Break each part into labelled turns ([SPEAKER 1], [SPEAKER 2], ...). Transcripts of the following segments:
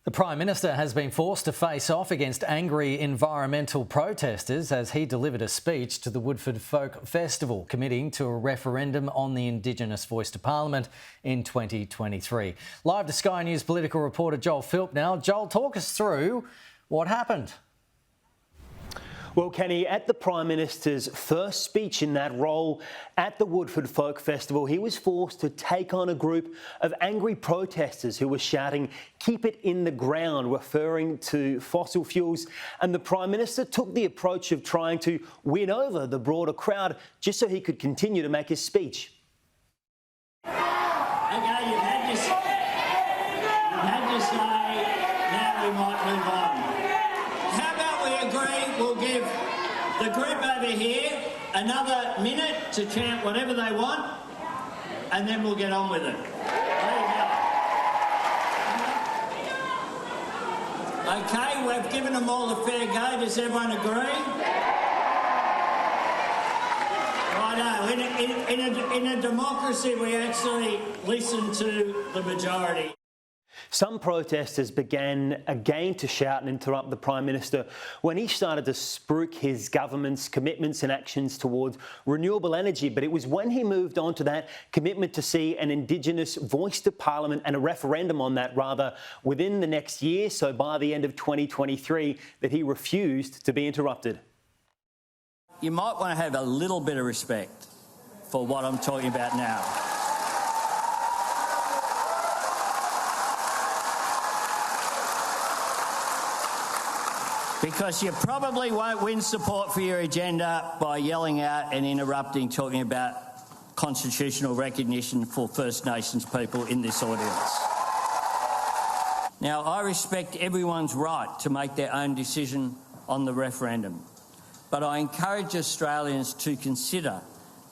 [SPEAKER 1] The Prime Minister has been forced to face off against angry environmental protesters as he delivered a speech to the Woodford Folk Festival, committing to a referendum on the Indigenous voice to Parliament in 2023. Live to Sky News political reporter Joel Philp now. Joel, talk us through what happened.
[SPEAKER 2] Well, Kenny, at the Prime Minister's first speech in that role at the Woodford Folk Festival, he was forced to take on a group of angry protesters who were shouting, "Keep it in the ground," referring to fossil fuels. And the Prime Minister took the approach of trying to win over the broader crowd just so he could continue to make his speech.
[SPEAKER 3] Okay, you've had your say, now we might move on. How about we agree we'll give the group over here another minute to chant whatever they want, and then we'll get on with it. There you go. Okay, we've given them all a fair go. Does everyone agree? Righto. In a democracy, we actually listen to the majority.
[SPEAKER 2] Some protesters began again to shout and interrupt the Prime Minister when he started to spruik his government's commitments and actions towards renewable energy. But it was when he moved on to that commitment to see an Indigenous voice to Parliament and a referendum on that rather within the next year, so by the end of 2023, that he refused to be interrupted.
[SPEAKER 3] You might want to have a little bit of respect for what I'm talking about now. Because you probably won't win support for your agenda by yelling out and interrupting, talking about constitutional recognition for First Nations people in this audience. Now, I respect everyone's right to make their own decision on the referendum, but I encourage Australians to consider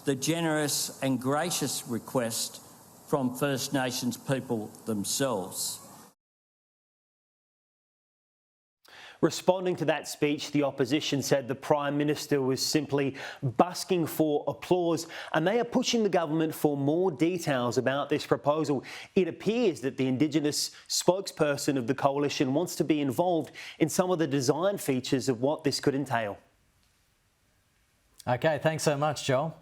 [SPEAKER 3] the generous and gracious request from First Nations people themselves.
[SPEAKER 2] Responding to that speech, the opposition said the Prime Minister was simply busking for applause, and they are pushing the government for more details about this proposal. It appears that the Indigenous spokesperson of the coalition wants to be involved in some of the design features of what this could entail.
[SPEAKER 1] OK, thanks so much, Joel.